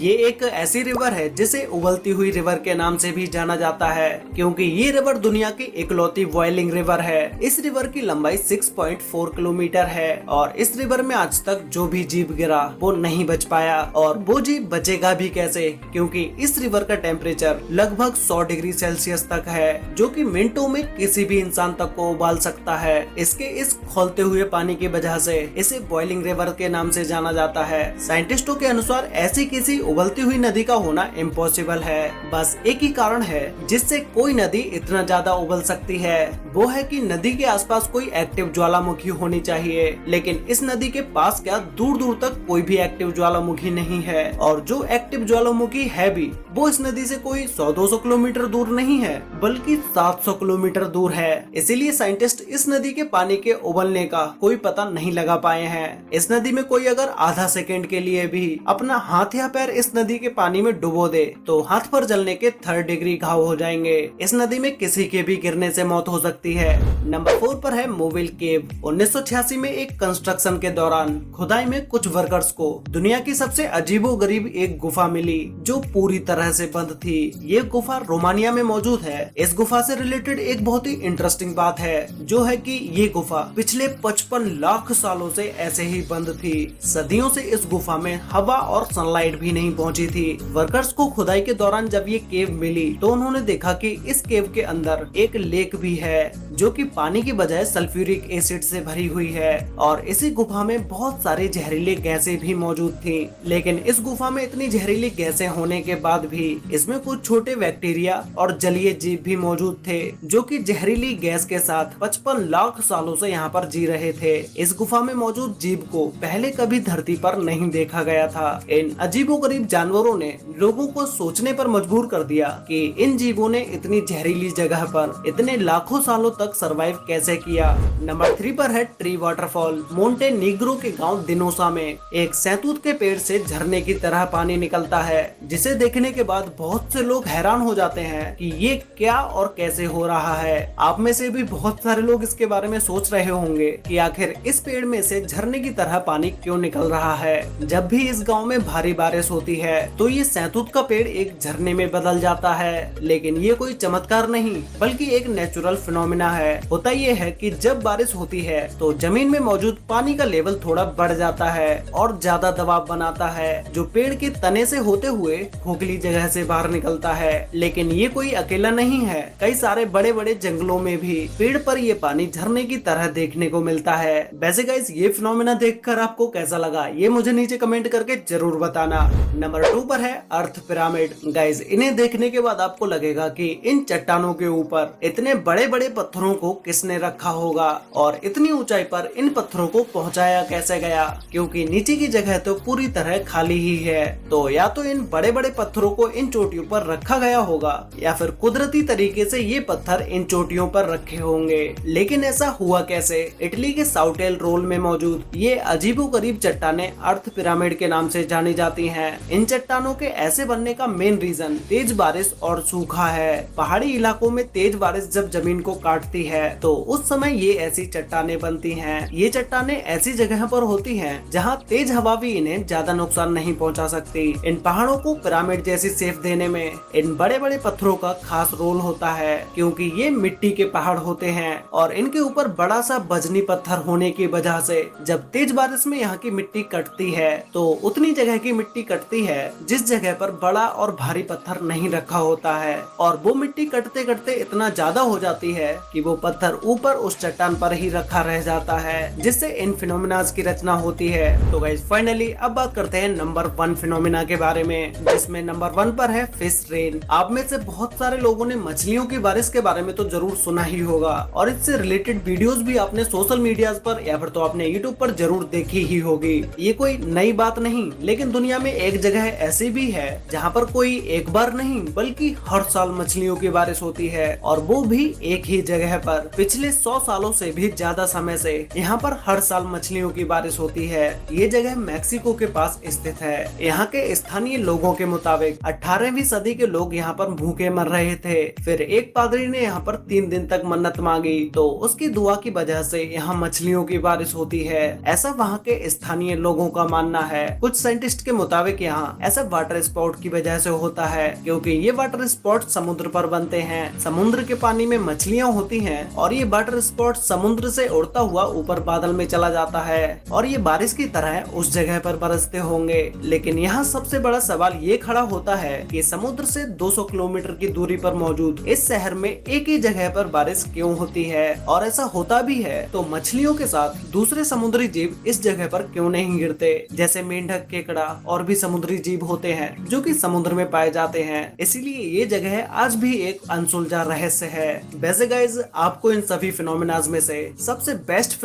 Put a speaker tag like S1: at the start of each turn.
S1: ये एक ऐसी रिवर है जिसे उबलती हुई रिवर के नाम से भी जाना जाता है, क्योंकि ये रिवर दुनिया की इकलौती बॉइलिंग रिवर है। इस रिवर की लंबाई 6.4 किलोमीटर है और इस रिवर में आज तक जो भी जीव गिरा वो नहीं बच पाया, और वो जीव बचेगा भी कैसे, क्योंकि इस रिवर का टेम्परेचर लगभग 100 डिग्री सेल्सियस तक है, जो कि मिनटों में किसी भी इंसान तक को उबाल सकता है। इसके इस खौलते हुए पानी की वजह से इसे बॉइलिंग रिवर के नाम से जाना जाता है। साइंटिस्टों के अनुसार ऐसी किसी उबलती हुई नदी का होना इम्पॉसिबल है। बस एक ही कारण है जिससे कोई नदी इतना ज्यादा उबल सकती है, वो है कि नदी के आसपास कोई एक्टिव ज्वालामुखी होनी चाहिए। लेकिन इस नदी के पास क्या दूर दूर तक कोई भी एक्टिव ज्वालामुखी नहीं है, और जो एक्टिव ज्वालामुखी है भी वो इस नदी से कोई 100-200 किलोमीटर दूर नहीं है, बल्कि 700 किलोमीटर दूर है। इसीलिए साइंटिस्ट इस नदी के पानी के उबलने का कोई पता नहीं लगा पाए हैं। इस नदी में कोई अगर आधा सेकेंड के लिए भी अपना हाथ या पैर इस नदी के पानी में डुबो दे तो हाथ पर जलने के 3rd डिग्री घाव हो जाएंगे। इस नदी में किसी के भी गिरने से मौत हो सकती है। नंबर 4 पर है मोविल केव। 1986 में एक कंस्ट्रक्शन के दौरान खुदाई में कुछ वर्कर्स को दुनिया की सबसे अजीबोगरीब एक गुफा मिली जो पूरी तरह से बंद थी। ये गुफा रोमानिया में मौजूद है। इस गुफा से रिलेटेड एक बहुत ही इंटरेस्टिंग बात है, जो है कि ये गुफा पिछले 55 लाख सालों से ऐसे ही बंद थी। सदियों से इस गुफा में हवा और सनलाइट भी नहीं पहुंची थी। वर्कर्स को खुदाई के दौरान जब ये केव मिली तो उन्होंने देखा कि इस केव के अंदर एक लेक भी है, जो कि पानी की बजाय सल्फ्यूरिक एसिड से भरी हुई है, और इसी गुफा में बहुत सारी जहरीली गैसें भी मौजूद थी। लेकिन इस गुफा में इतनी जहरीली गैसें होने के बाद भी इसमें कुछ छोटे बैक्टीरिया और जलीय जीव भी मौजूद थे, जो कि जहरीली गैस के साथ 55 लाख सालों से यहाँ पर जी रहे थे। इस गुफा में मौजूद जीव को पहले कभी धरती पर नहीं देखा गया था। इन अजीबोगरीब जानवरों ने लोगों को सोचने पर मजबूर कर दिया कि इन जीवों ने इतनी जहरीली जगह पर इतने लाखों सालों तक सरवाइव कैसे किया। नंबर 3 पर है ट्री वाटरफॉल। मोंटेनीग्रो के गांव दिनोसा में एक सैतूत के पेड़ से झरने की तरह पानी निकलता है, जिसे देखने के बाद बहुत से लोग हैरान हो जाते हैं कि ये क्या और कैसे हो रहा है। आप में से भी बहुत सारे लोग इसके बारे में सोच रहे होंगे कि आखिर इस पेड़ में से झरने की तरह पानी क्यों निकल रहा है। जब भी इस गांव में भारी बारिश होती है तो ये सैतूत का पेड़ एक झरने में बदल जाता है। लेकिन ये कोई चमत्कार नहीं, बल्कि एक नेचुरल फिनोमिना है। होता ये है कि जब बारिश होती है तो जमीन में मौजूद पानी का लेवल थोड़ा बढ़ जाता है और ज्यादा दबाव बनाता है, जो पेड़ के तने से होते हुए खोखली जगह से बाहर निकलता है। लेकिन ये कोई अकेला नहीं है, कई सारे बड़े बड़े जंगलों में भी पेड़ पर ये पानी झरने की तरह देखने को मिलता है। वैसे गाइस, ये फिनोमिना देखकर आपको कैसा लगा ये मुझे नीचे कमेंट करके जरूर बताना। नंबर 2 पर है अर्थ पिरामिड। गाइस, इन्हें देखने के बाद आपको लगेगा कि इन चट्टानों के ऊपर इतने बड़े बड़े पत्थरों को किसने रखा होगा और इतनी ऊंचाई पर इन पत्थरों को पहुंचाया कैसे गया, क्योंकि नीचे की जगह तो पूरी तरह खाली ही है। तो या तो इन बड़े बड़े पत्थरों को इन चोटियों पर रखा गया होगा, या फिर कुदरती तरीके से ये पत्थर इन चोटियों पर रखे होंगे। लेकिन ऐसा हुआ कैसे? इटली के साउटेल रोल में मौजूद ये अजीबोगरीब चट्टानें अर्थ पिरामिड के नाम से जानी जाती हैं। इन चट्टानों के ऐसे बनने का मेन रीजन तेज बारिश और सूखा है। पहाड़ी इलाकों में तेज बारिश जब जमीन को काटती है तो उस समय ये ऐसी चट्टानें बनती हैं। ये चट्टानें ऐसी जगह पर होती हैं जहां तेज हवा भी इन्हें ज्यादा नुकसान नहीं पहुंचा सकती। इन पहाड़ों को पिरामिड जैसी शेप देने में इन बड़े बड़े पत्थरों का खास रोल होता है, क्योंकि ये मिट्टी के पहाड़ होते हैं और इनके ऊपर बड़ा सा बजनी पत्थर होने की वजह से जब तेज बारिश में यहाँ की मिट्टी कटती है तो उतनी जगह की मिट्टी कटती है जिस जगह पर बड़ा और भारी पत्थर नहीं रखा होता है, और वो मिट्टी कटते कटते इतना ज्यादा हो जाती है कि वो पत्थर ऊपर उस चट्टान पर ही रखा रह जाता है, जिससे इन फिनोमिनाज की रचना होती है। तो गाइस, फाइनली अब बात करते हैं नंबर 1 फिनोमिना के बारे में, जिसमें नंबर 1 पर है फिश रेन। आप में से बहुत सारे लोगों ने मछलियों की बारिश के बारे में तो जरूर सुना ही होगा, और इससे रिलेटेड वीडियोस भी आपने सोशल मीडिया पर या फिर तो आपने यूट्यूब पर जरूर देखी ही होगी। ये कोई नई बात नहीं, लेकिन दुनिया में एक जगह ऐसी भी है जहाँ पर कोई एक बार नहीं बल्कि हर साल मछलियों की बारिश होती है, और वो भी एक ही जगह पर। पिछले 100 सालों से भी ज्यादा समय से यहाँ पर हर साल मछलियों की बारिश होती है। ये जगह मैक्सिको के पास स्थित है। यहाँ के स्थानीय लोगों के मुताबिक 18वीं सदी के लोग यहाँ पर भूखे मर रहे थे। फिर एक पादरी ने यहाँ पर 3 दिन तक मन्नत मांगी, तो उसकी दुआ की वजह से यहाँ मछलियों की बारिश होती है। ऐसा वहाँ के स्थानीय लोगों का मानना है। कुछ साइंटिस्ट के मुताबिक यहाँ ऐसा वाटर स्पोर्ट की वजह से होता है, क्योंकि ये वाटर स्पोर्ट समुद्र पर बनते हैं। समुद्र के पानी में मछलियाँ होती हैं और ये वाटर स्पोर्ट समुद्र से उड़ता हुआ ऊपर बादल में चला जाता है और ये बारिश की तरह उस जगह पर बरसते होंगे। लेकिन यहाँ सबसे बड़ा सवाल ये खड़ा होता है कि समुद्र से 200 किलोमीटर की दूरी पर मौजूद इस शहर में एक ही जगह पर बारिश क्यों होती है, और ऐसा होता भी है तो मछलियों के साथ दूसरे समुद्री जीव इस जगह पर क्यों नहीं गिरते, जैसे मेंढक, केकड़ा और भी समुद्री जीव होते हैं जो कि समुद्र में पाए जाते हैं। इसीलिए ये जगह आज भी एक अनसुलझा रहस्य है। वैसे गाइज, आपको इन सभी फिनोमिनाज में से सबसे बेस्ट